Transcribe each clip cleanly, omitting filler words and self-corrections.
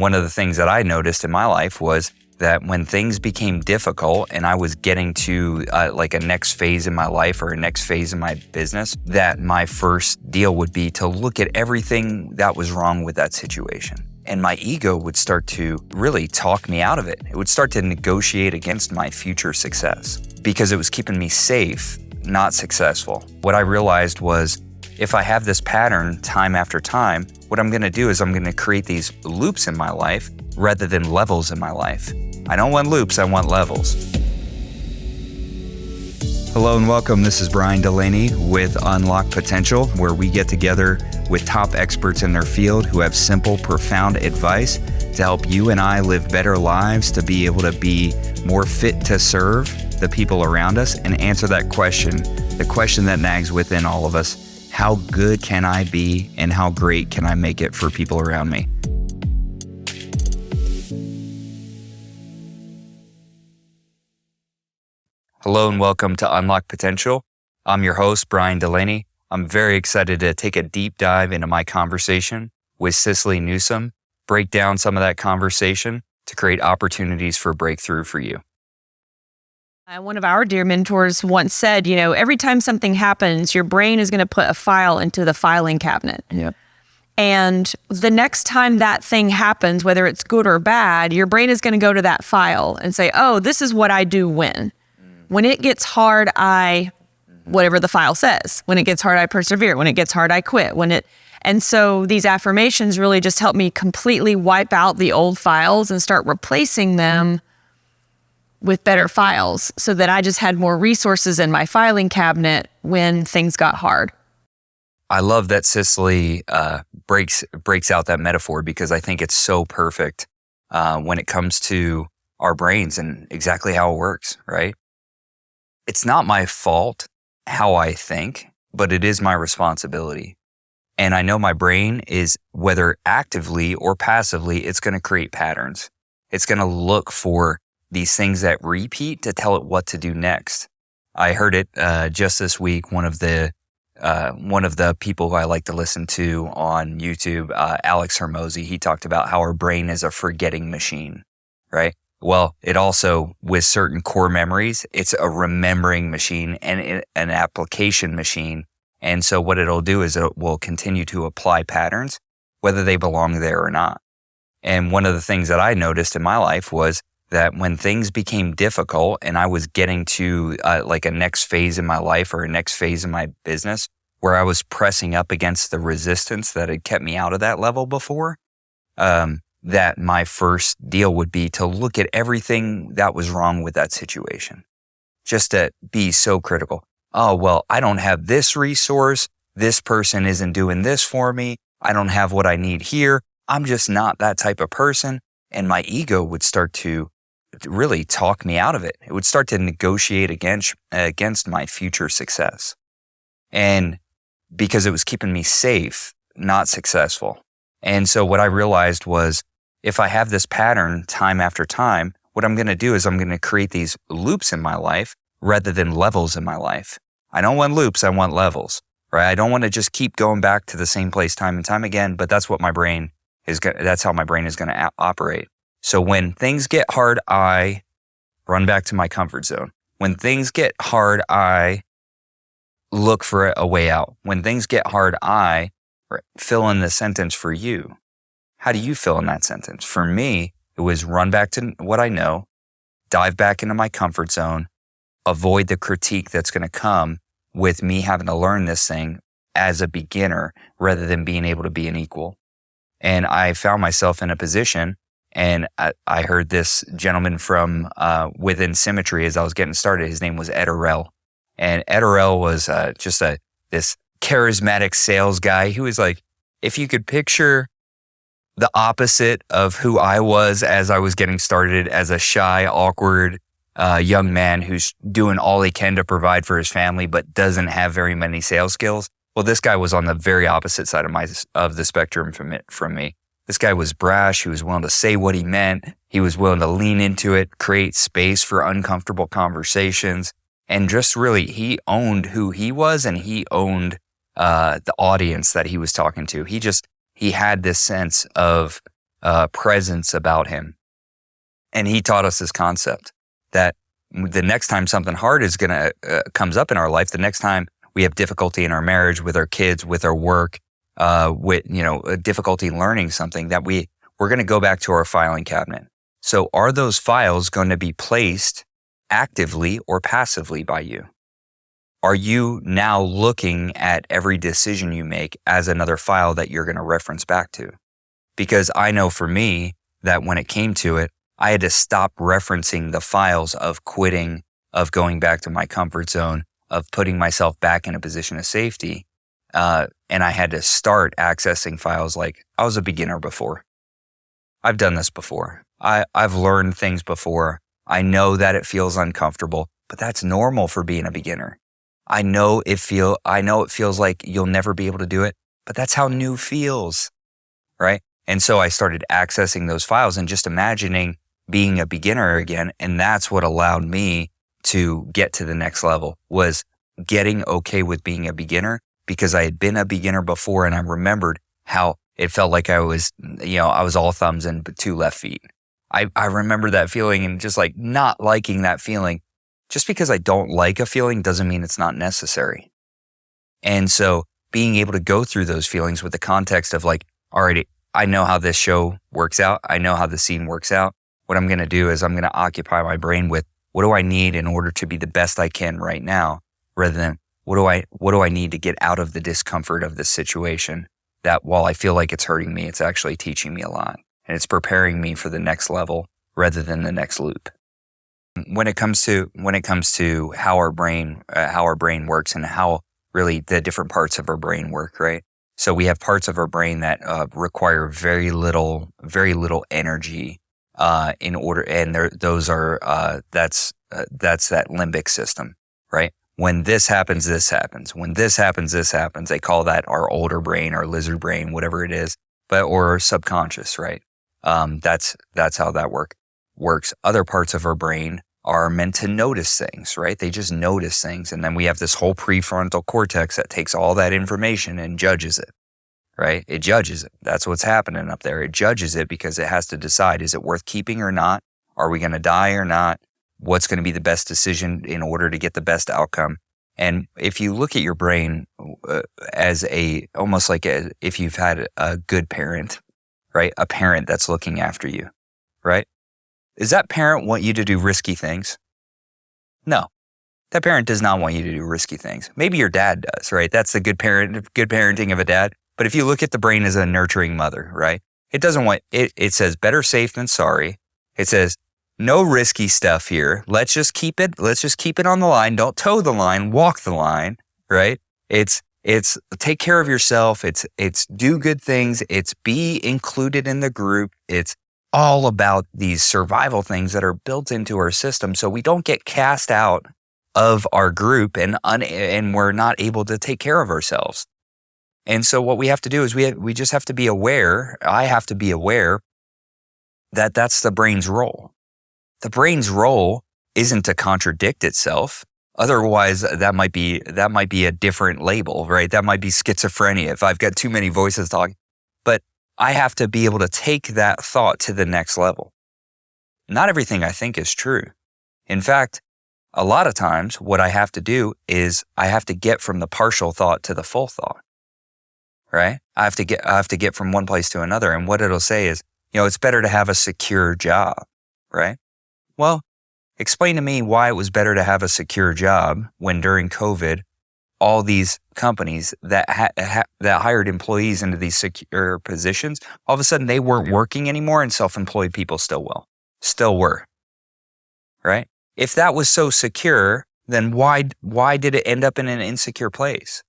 And one of the things that I noticed in my life was that when things became difficult and I was getting to like a next phase in my life or a next phase in my business, that my first deal would be to look at everything that was wrong with that situation. And my ego would start to really talk me out of it. It would start to negotiate against my future success because it was keeping me safe, not successful. What I realized was if I have this pattern time after time, what I'm gonna do is I'm gonna create these loops in my life rather than levels in my life. I don't want loops, I want levels. Hello and welcome. This is Brian Delaney with Unlock Potential, where we get together with top experts in their field who have simple, profound advice to help you and I live better lives, to be able to be more fit to serve the people around us and answer that question, the question that nags within all of us: how good can I be and how great can I make it for people around me? Hello and welcome to Unlock Potential. I'm your host, Brian Delaney. I'm very excited to take a deep dive into my conversation with Cicily Newsom, break down some of that conversation to create opportunities for breakthrough for you. One of our dear mentors once said, every time something happens, your brain is going to put a file into the filing cabinet. Yep. And the next time that thing happens, whether it's good or bad, your brain is going to go to that file and say, oh, this is what I do when. When it gets hard, whatever the file says. When it gets hard, I persevere. When it gets hard, I quit. And so these affirmations really just help me completely wipe out the old files and start replacing them with better files so that I just had more resources in my filing cabinet when things got hard. I love that Cicily breaks out that metaphor because I think it's so perfect when it comes to our brains and exactly how it works, right? It's not my fault how I think, but it is my responsibility. And I know my brain is, whether actively or passively, it's going to create patterns. It's going to look for these things that repeat to tell it what to do next. I heard it just this week. One of the people who I like to listen to on YouTube, Alex Hermosi, he talked about how our brain is a forgetting machine, right? Well, it also, with certain core memories, it's a remembering machine and an application machine. And so what it'll do is it will continue to apply patterns, whether they belong there or not. And one of the things that I noticed in my life was that when things became difficult and I was getting to like a next phase in my life or a next phase in my business, where I was pressing up against the resistance that had kept me out of that level before, that my first deal would be to look at everything that was wrong with that situation. Just to be so critical. Oh, well, I don't have this resource. This person isn't doing this for me. I don't have what I need here. I'm just not that type of person. And my ego would start to really talk me out of it. It would start to negotiate against my future success. And because it was keeping me safe, not successful. And so what I realized was, if I have this pattern time after time, what I'm going to do is I'm going to create these loops in my life rather than levels in my life. I don't want loops, I want levels, right? I don't want to just keep going back to the same place time and time again, but that's how my brain is going to operate. So when things get hard, I run back to my comfort zone. When things get hard, I look for a way out. When things get hard, I fill in the sentence for you. How do you fill in that sentence? For me, it was run back to what I know, dive back into my comfort zone, avoid the critique that's going to come with me having to learn this thing as a beginner rather than being able to be an equal. And I found myself in a position, and I heard this gentleman from within Symmetry as I was getting started. His name was Ed Orell. And Ed Orell was just this charismatic sales guy. He was like, if you could picture the opposite of who I was as I was getting started, as a shy, awkward young man who's doing all he can to provide for his family but doesn't have very many sales skills. Well, this guy was on the very opposite side of the spectrum from me. This guy was brash. He was willing to say what he meant. He was willing to lean into it, create space for uncomfortable conversations, and just really, he owned who he was, and he owned the audience that he was talking to. He had this sense of presence about him. And he taught us this concept that the next time something hard is comes up in our life, the next time we have difficulty in our marriage, with our kids, with our work, with difficulty learning something, that we're going to go back to our filing cabinet. So are those files going to be placed actively or passively by you? Are you now looking at every decision you make as another file that you're going to reference back to? Because I know for me that when it came to it, I had to stop referencing the files of quitting, of going back to my comfort zone, of putting myself back in a position of safety. And I had to start accessing files like, I was a beginner before. I've done this before. I've learned things before. I know that it feels uncomfortable, but that's normal for being a beginner. I know it feels like you'll never be able to do it, but that's how new feels, right? And so I started accessing those files and just imagining being a beginner again. And that's what allowed me to get to the next level, was getting okay with being a beginner, because I had been a beginner before, and I remembered how it felt like I was all thumbs and two left feet. I remember that feeling, and just like not liking that feeling. Just because I don't like a feeling doesn't mean it's not necessary. And so being able to go through those feelings with the context of like, all right, I know how this show works out. I know how the scene works out. What I'm going to do is I'm going to occupy my brain with, what do I need in order to be the best I can right now, rather than what do I need to get out of the discomfort of this situation, that while I feel like it's hurting me, it's actually teaching me a lot, and it's preparing me for the next level rather than the next loop. When it comes to how our brain works, and how really the different parts of our brain work, right? So we have parts of our brain that require very little energy in order, and that's that limbic system, right? When this happens, this happens. When this happens, this happens. They call that our older brain, our lizard brain, whatever it is, or subconscious, right? That's how that works. Other parts of our brain are meant to notice things, right? They just notice things. And then we have this whole prefrontal cortex that takes all that information and judges it, right? It judges it. That's what's happening up there. It judges it because it has to decide, is it worth keeping or not? Are we going to die or not? What's going to be the best decision in order to get the best outcome? And if you look at your brain as almost like if you've had a good parent, right? A parent that's looking after you, right? Does that parent want you to do risky things? No, that parent does not want you to do risky things. Maybe your dad does, right? That's the good parenting of a dad. But if you look at the brain as a nurturing mother, right? It doesn't want, it says better safe than sorry. It says no risky stuff here. Let's just keep it on the line. Don't toe the line, walk the line, right? It's take care of yourself. It's do good things. It's be included in the group. It's all about these survival things that are built into our system, so we don't get cast out of our group and we're not able to take care of ourselves. And so what we have to do is we just have to be aware. I have to be aware that that's the brain's role. The brain's role isn't to contradict itself. Otherwise, that might be a different label, right? That might be schizophrenia if I've got too many voices talking. But I have to be able to take that thought to the next level. Not everything I think is true. In fact, a lot of times what I have to do is I have to get from the partial thought to the full thought, right? I have to get from one place to another. And what it'll say is, it's better to have a secure job, right? Well, explain to me why it was better to have a secure job when during COVID, all these companies that that hired employees into these secure positions, all of a sudden they weren't working anymore, and self-employed people still were, right? If that was so secure, then why did it end up in an insecure place,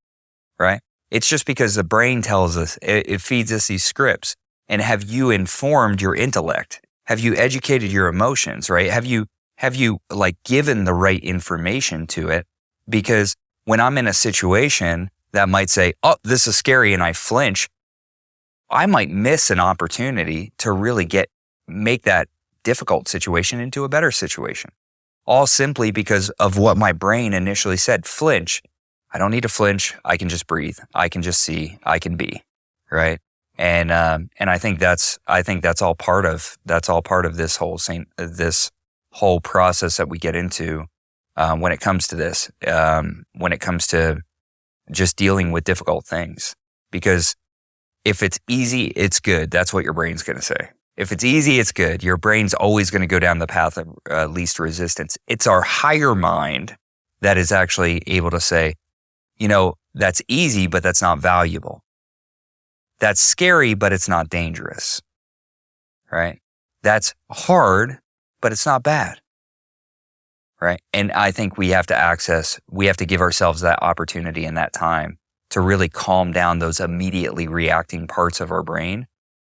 right? It's just because the brain tells us, it feeds us these scripts. And have you informed your intellect? Have you educated your emotions, right? Have you given the right information to it? Because when I'm in a situation that might say, oh, this is scary, and I flinch, I might miss an opportunity to really make that difficult situation into a better situation. All simply because of what my brain initially said, flinch. I don't need to flinch. I can just breathe. I can just see. I can be, right? And I think that's all part of this whole process that we get into when it comes to this, when it comes to just dealing with difficult things. Because if it's easy, it's good. That's what your brain's going to say. If it's easy, it's good. Your brain's always going to go down the path of least resistance. It's our higher mind that is actually able to say, that's easy, but that's not valuable. That's scary, but it's not dangerous, right? That's hard, but it's not bad, right? And I think we have to give ourselves that opportunity and that time to really calm down those immediately reacting parts of our brain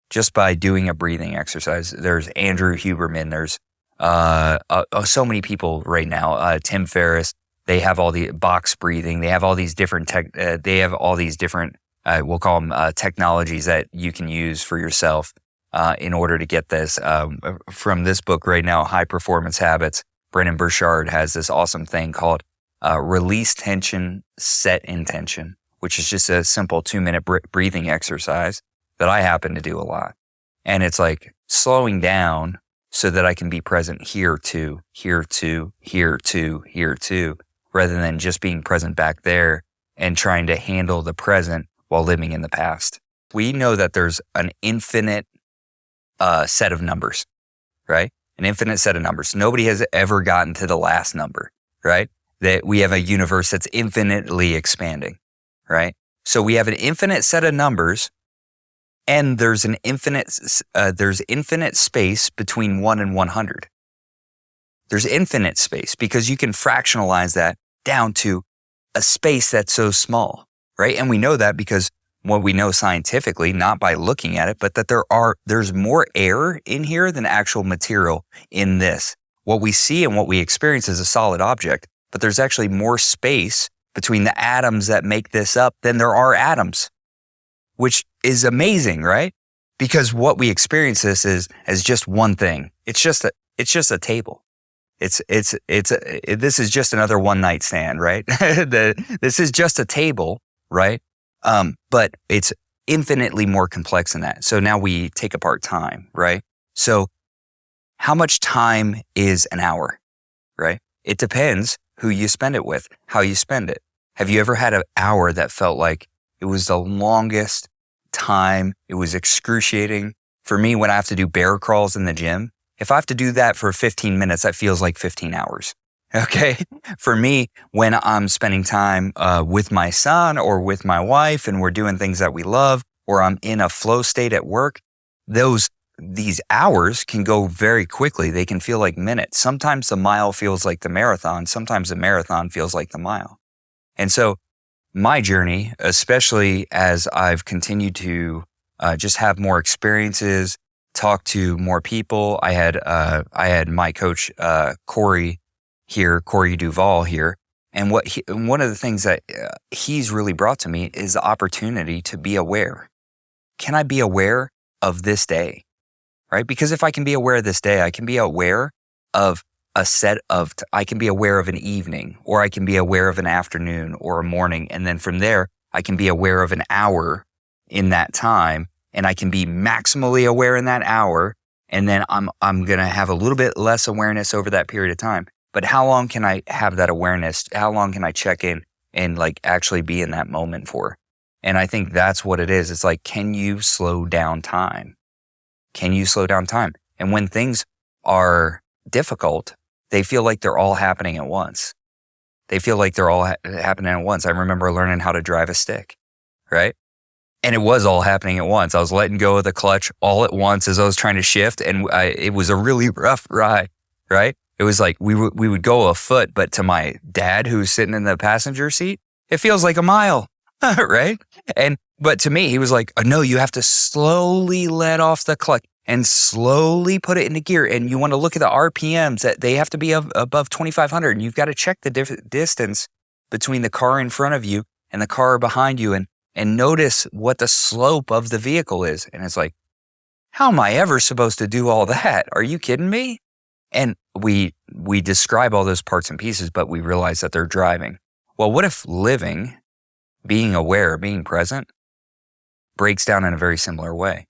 just by doing a breathing exercise. There's Andrew Huberman. There's so many people right now. Tim Ferriss. They have all the box breathing. They have all these different we'll call them technologies that you can use for yourself in order to get this. From this book right now, High Performance Habits, Brendon Burchard has this awesome thing called Release Tension, Set Intention, which is just a simple 2-minute breathing exercise that I happen to do a lot. And it's like slowing down so that I can be present here too, rather than just being present back there and trying to handle the present while living in the past. We know that there's an infinite set of numbers, right? An infinite set of numbers. Nobody has ever gotten to the last number, right? That we have a universe that's infinitely expanding, right? So we have an infinite set of numbers, and there's infinite space between 1 and 100. There's infinite space because you can fractionalize that down to a space that's so small, right? And we know that because what we know scientifically, not by looking at it, but that there's more air in here than actual material in this. What we see and what we experience is a solid object, but there's actually more space between the atoms that make this up than there are atoms, which is amazing, right? Because what we experience this is as just one thing. It's just a table. This is just another one night stand, right? This is just a table, right? But it's infinitely more complex than that. So now we take apart time, right? So how much time is an hour, right? It depends who you spend it with, how you spend it. Have you ever had an hour that felt like it was the longest time? It was excruciating. For me, when I have to do bear crawls in the gym, if I have to do that for 15 minutes, that feels like 15 hours. Okay. For me, when I'm spending time with my son or with my wife and we're doing things that we love, or I'm in a flow state at work, these hours can go very quickly. They can feel like minutes. Sometimes the mile feels like the marathon. Sometimes the marathon feels like the mile. And so my journey, especially as I've continued to just have more experiences, talk to more people. I had my coach, Corey Duvall here. And one of the things that he's really brought to me is the opportunity to be aware. Can I be aware of this day? Right? Because if I can be aware of this day, I can be aware of I can be aware of an evening, or I can be aware of an afternoon or a morning. And then from there, I can be aware of an hour in that time. And I can be maximally aware in that hour. And then I'm going to have a little bit less awareness over that period of time. But how long can I have that awareness? How long can I check in and actually be in that moment for? And I think that's what it is. It's like, can you slow down time? Can you slow down time? And when things are difficult, they feel like they're all happening at once. They feel like they're all happening at once. I remember learning how to drive a stick, right? And it was all happening at once. I was letting go of the clutch all at once as I was trying to shift. And it was a really rough ride, right? It was like we would go a foot, but to my dad who's sitting in the passenger seat, it feels like a mile, right? But to me, he was like, oh, no, you have to slowly let off the clutch and slowly put it into gear. And you want to look at the RPMs that they have to be above 2,500. And you've got to check the distance between the car in front of you and the car behind you and notice what the slope of the vehicle is. And it's like, how am I ever supposed to do all that? Are you kidding me? And we describe all those parts and pieces, but we realize that they're driving. Well, what if living, being aware, being present, breaks down in a very similar way.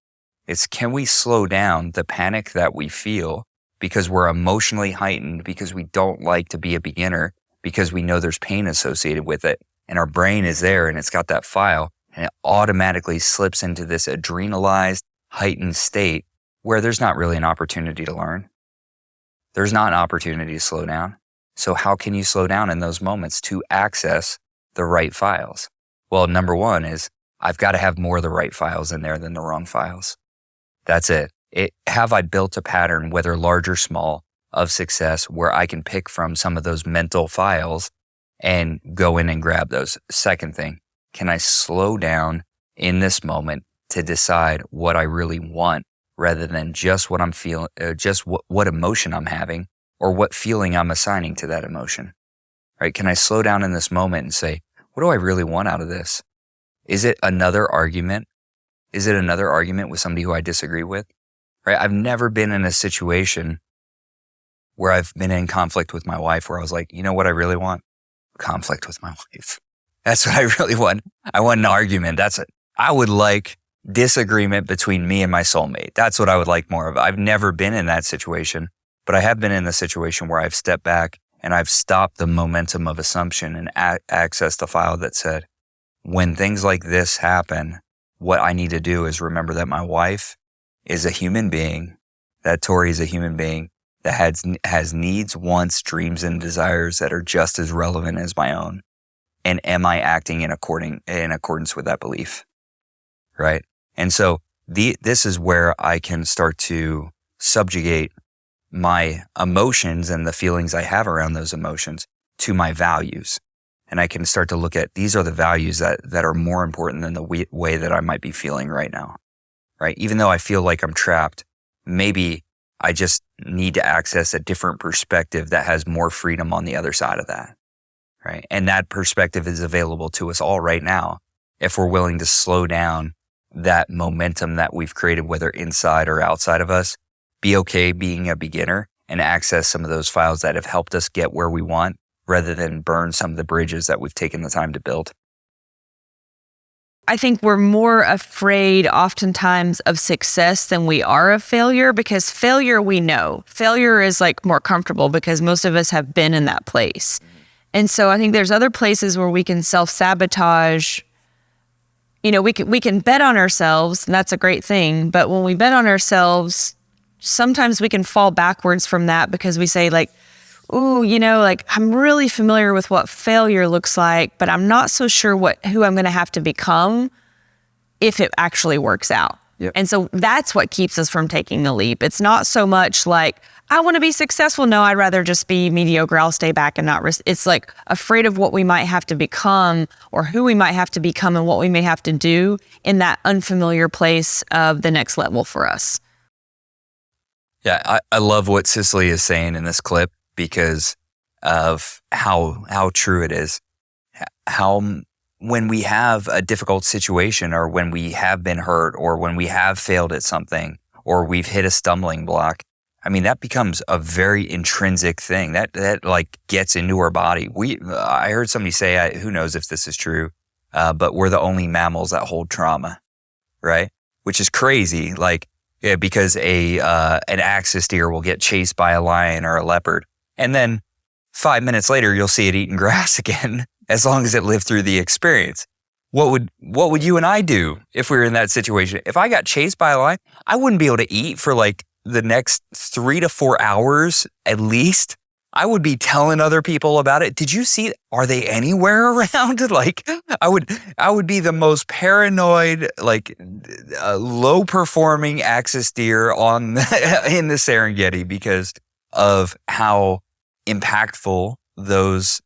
It's, can we slow down the panic that we feel because we're emotionally heightened, because we don't like to be a beginner, because we know there's pain associated with it, and our brain is there and it's got that file, and it automatically slips into this adrenalized, heightened state where there's not really an opportunity to learn. There's not an opportunity to slow down. So how can you slow down in those moments to access the right files? Well, number one is I've got to have more of the right files in there than the wrong files. That's it. Have I built a pattern, whether large or small, of success where I can pick from some of those mental files and go in and grab those? Second thing, can I slow down in this moment to decide what I really want rather than just what I'm feeling, just what emotion I'm having or what feeling I'm assigning to that emotion, right? Can I slow down in this moment and say, what do I really want out of this? Is it another argument? Is it another argument with somebody who I disagree with, right? I've never been in a situation where I've been in conflict with my wife where I was like, you know what I really want? Conflict with my wife. That's what I really want. I want an argument. That's it. I would like disagreement between me and my soulmate. That's what I would like more of. I've never been in that situation, but I have been in the situation where I've stepped back and I've stopped the momentum of assumption and accessed a file that said, when things like this happen, what I need to do is remember that my wife is a human being, that Tori is a human being that has needs, wants, dreams, and desires that are just as relevant as my own. And am I acting in accordance with that belief? Right? And so this is where I can start to subjugate my emotions and the feelings I have around those emotions to my values. And I can start to look at, these are the values that are more important than the way that I might be feeling right now, right? Even though I feel like I'm trapped, maybe I just need to access a different perspective that has more freedom on the other side of that, right? And that perspective is available to us all right now if we're willing to slow down that momentum that we've created, whether inside or outside of us, be okay being a beginner and access some of those files that have helped us get where we want, rather than burn some of the bridges that we've taken the time to build. I think we're more afraid oftentimes of success than we are of failure, because failure, we know. Failure is like more comfortable because most of us have been in that place. And so I think there's other places where we can self-sabotage. You know, we can bet on ourselves, and that's a great thing. But when we bet on ourselves, sometimes we can fall backwards from that because we say like, ooh, you know, like I'm really familiar with what failure looks like, but I'm not so sure who I'm going to have to become if it actually works out. Yep. And so that's what keeps us from taking the leap. It's not so much like, I want to be successful. No, I'd rather just be mediocre. I'll stay back and not risk. It's like afraid of what we might have to become or who we might have to become and what we may have to do in that unfamiliar place of the next level for us. Yeah, I love what Cicily is saying in this clip, because of how true it is. How when we have a difficult situation, or when we have been hurt, or when we have failed at something, or we've hit a stumbling block, I mean, that becomes a very intrinsic thing that like gets into our body. I heard somebody say, who knows if this is true, but we're the only mammals that hold trauma, right? Which is crazy. Like, yeah, because an axis deer will get chased by a lion or a leopard, and then 5 minutes later, you'll see it eating grass again, as long as it lived through the experience. What would you and I do if we were in that situation? If I got chased by a lion, I wouldn't be able to eat for like the next 3 to 4 hours at least. I would be telling other people about it. Did you see? Are they anywhere around? Like, I would be the most paranoid, like low performing axis deer in the Serengeti because of how impactful those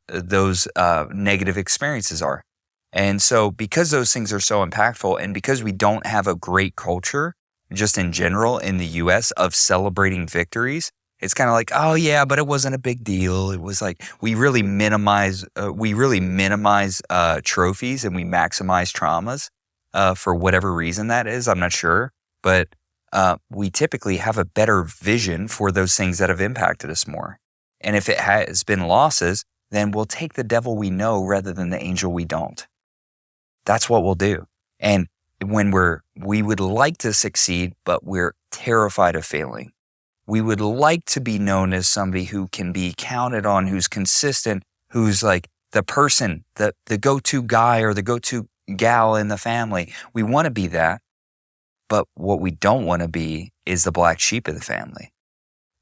negative experiences are. And so because those things are so impactful, and because we don't have a great culture just in general in the US of celebrating victories, it's kind of like, oh yeah, but it wasn't a big deal. It was like we really minimize trophies, and we maximize traumas for whatever reason that is. I'm not sure, but we typically have a better vision for those things that have impacted us more. And if it has been losses, then we'll take the devil we know rather than the angel we don't. That's what we'll do. And we would like to succeed, but we're terrified of failing. We would like to be known as somebody who can be counted on, who's consistent, who's like the person, the go-to guy or the go-to gal in the family. We want to be that. But what we don't want to be is the black sheep of the family.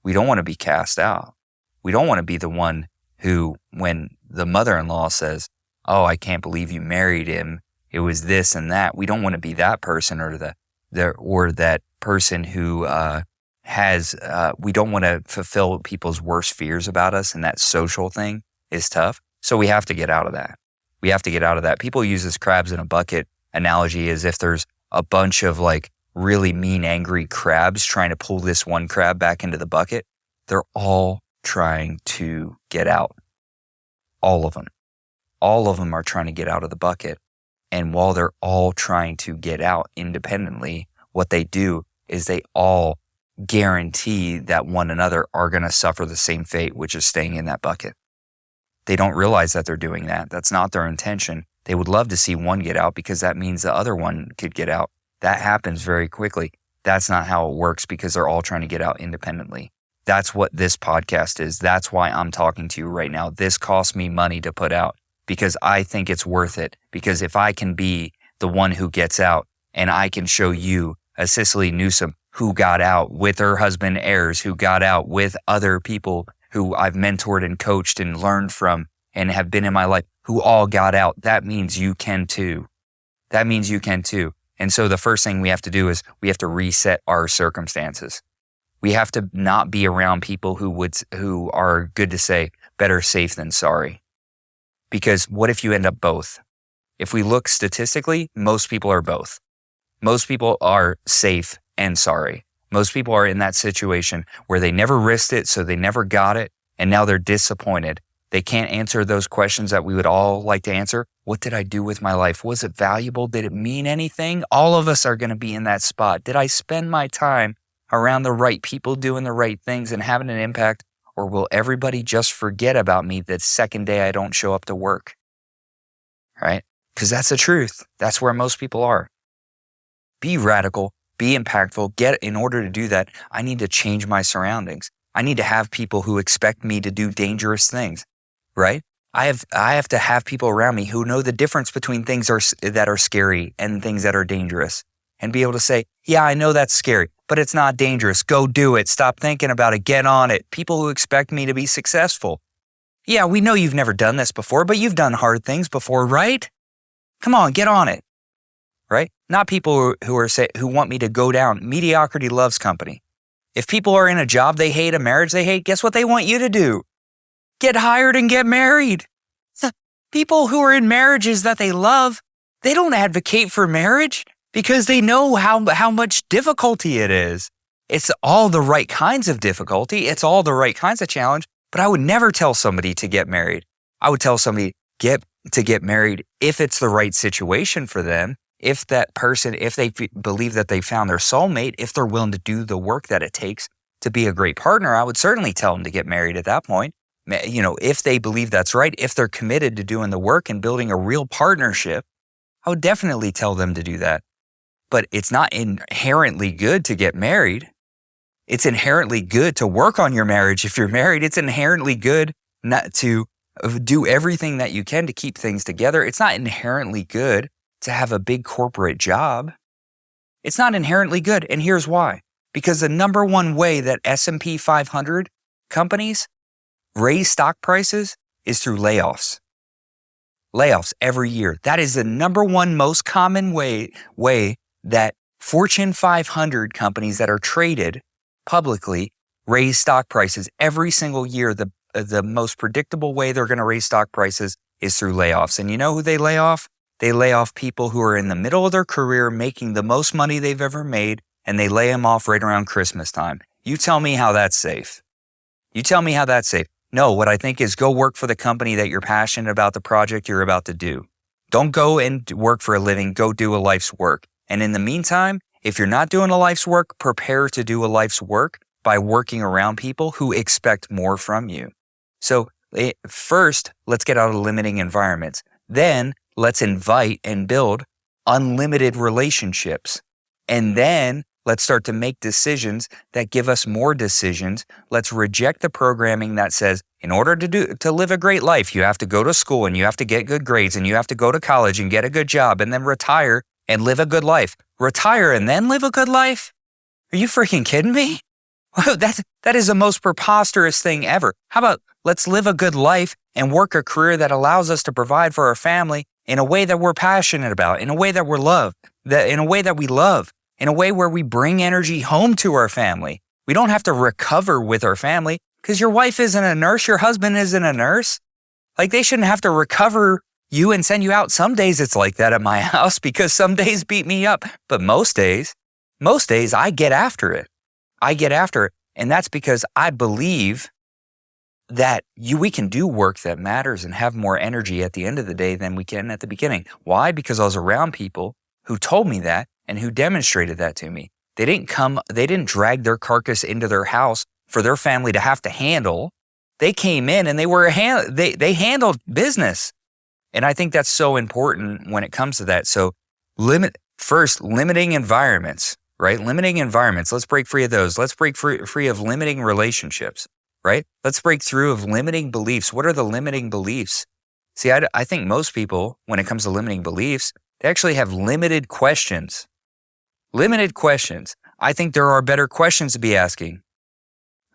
We don't want to be cast out. We don't want to be the one who, when the mother-in-law says, "Oh, I can't believe you married him. It was this and that." We don't want to be that person or that person who we don't want to fulfill people's worst fears about us, and that social thing is tough. So we have to get out of that. We have to get out of that. People use this crabs in a bucket analogy as if there's a bunch of like really mean, angry crabs trying to pull this one crab back into the bucket. They're all trying to get out. All of them. All of them are trying to get out of the bucket. And while they're all trying to get out independently, what they do is they all guarantee that one another are going to suffer the same fate, which is staying in that bucket. They don't realize that they're doing that. That's not their intention. They would love to see one get out because that means the other one could get out. That happens very quickly. That's not how it works because they're all trying to get out independently. That's what this podcast is. That's why I'm talking to you right now. This costs me money to put out because I think it's worth it. Because if I can be the one who gets out and I can show you a Cicily Newsom who got out with her husband Ayers, who got out with other people who I've mentored and coached and learned from and have been in my life, who all got out, that means you can too. That means you can too. And so the first thing we have to do is we have to reset our circumstances. We have to not be around people who are good to say better safe than sorry. Because what if you end up both? If we look statistically, most people are both. Most people are safe and sorry. Most people are in that situation where they never risked it, so they never got it, and now they're disappointed. They can't answer those questions that we would all like to answer. What did I do with my life? Was it valuable? Did it mean anything? All of us are going to be in that spot. Did I spend my time around the right people doing the right things and having an impact? Or will everybody just forget about me the second day I don't show up to work? Right? Because that's the truth. That's where most people are. Be radical, be impactful. In order to do that, I need to change my surroundings. I need to have people who expect me to do dangerous things. Right? I have to have people around me who know the difference between things that are scary and things that are dangerous and be able to say, yeah, I know that's scary, but it's not dangerous. Go do it. Stop thinking about it. Get on it. People who expect me to be successful. Yeah, we know you've never done this before, but you've done hard things before, right? Come on, get on it. Right? Not people who want me to go down. Mediocrity loves company. If people are in a job they hate, a marriage they hate, guess what they want you to do? Get hired and get married. People who are in marriages that they love, they don't advocate for marriage because they know how much difficulty it is. It's all the right kinds of difficulty. It's all the right kinds of challenge. But I would never tell somebody to get married. I would tell somebody to get married if it's the right situation for them. If that person, if they believe that they found their soulmate, if they're willing to do the work that it takes to be a great partner, I would certainly tell them to get married at that point. You know, if they believe that's right, if they're committed to doing the work and building a real partnership, I would definitely tell them to do that. But it's not inherently good to get married. It's inherently good to work on your marriage if you're married. It's inherently good not to do everything that you can to keep things together. It's not inherently good to have a big corporate job. It's not inherently good. And here's why. Because the number one way that S&P 500 companies raise stock prices is through layoffs. Layoffs every year. That is the number one most common way that Fortune 500 companies that are traded publicly raise stock prices every single year. The most predictable way they're going to raise stock prices is through layoffs. And you know who they lay off? They lay off people who are in the middle of their career making the most money they've ever made, and they lay them off right around Christmas time. You tell me how that's safe. You tell me how that's safe. No, what I think is go work for the company that you're passionate about the project you're about to do. Don't go and work for a living. Go do a life's work. And in the meantime, if you're not doing a life's work, prepare to do a life's work by working around people who expect more from you. So first, let's get out of limiting environments. Then let's invite and build unlimited relationships. And then let's start to make decisions that give us more decisions. Let's reject the programming that says, in order to live a great life, you have to go to school and you have to get good grades and you have to go to college and get a good job and then retire and live a good life. Retire and then live a good life? Are you freaking kidding me? That is the most preposterous thing ever. How about let's live a good life and work a career that allows us to provide for our family in a way that we're passionate about, in a way that we're loved, in a way that we love, in a way where we bring energy home to our family. We don't have to recover with our family because your wife isn't a nurse, your husband isn't a nurse. Like, they shouldn't have to recover you and send you out. Some days it's like that at my house because some days beat me up. But most days I get after it. And that's because I believe that we can do work that matters and have more energy at the end of the day than we can at the beginning. Why? Because I was around people who told me that and who demonstrated that to me. They didn't drag their carcass into their house for their family to have to handle. They came in and they handled business. And I think that's so important when it comes to that. So limiting environments, right? Limiting environments. Let's break free of those. Let's break free of limiting relationships, right? Let's break through of limiting beliefs. What are the limiting beliefs? See, I think most people, when it comes to limiting beliefs, they actually have limited questions. Limited questions. I think there are better questions to be asking,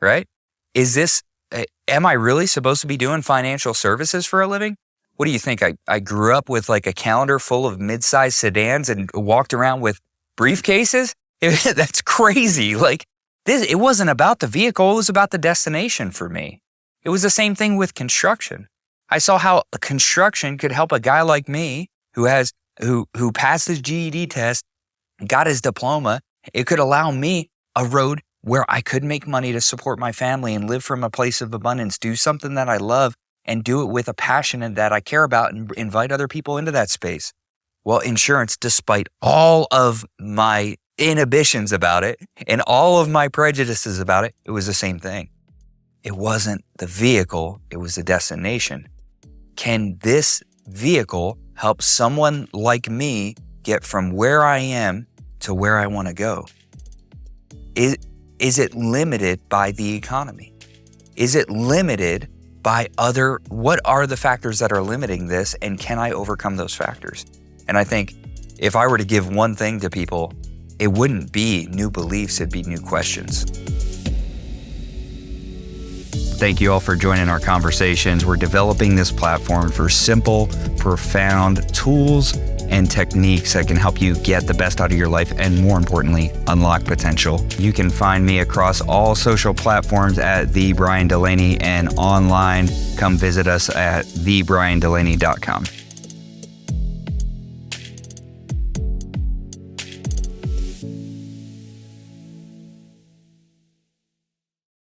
right? Am I really supposed to be doing financial services for a living? What do you think? I grew up with like a calendar full of mid-sized sedans and walked around with briefcases? That's crazy. Like, it wasn't about the vehicle. It was about the destination for me. It was the same thing with construction. I saw how construction could help a guy like me who passed his GED test, got his diploma. It could allow me a road where I could make money to support my family and live from a place of abundance, do something that I love and do it with a passion that I care about and invite other people into that space. Well, insurance, despite all of my inhibitions about it and all of my prejudices about it, it was the same thing. It wasn't the vehicle, it was the destination. Can this vehicle help someone like me get from where I am to where I want to go? Is it limited by the economy? Is it limited by what are the factors that are limiting this, and can I overcome those factors? And I think if I were to give one thing to people, it wouldn't be new beliefs, it'd be new questions. Thank you all for joining our conversations. We're developing this platform for simple, profound tools and techniques that can help you get the best out of your life and, more importantly, unlock potential. You can find me across all social platforms at The Brian Delaney, and online, come visit us at thebriandelaney.com.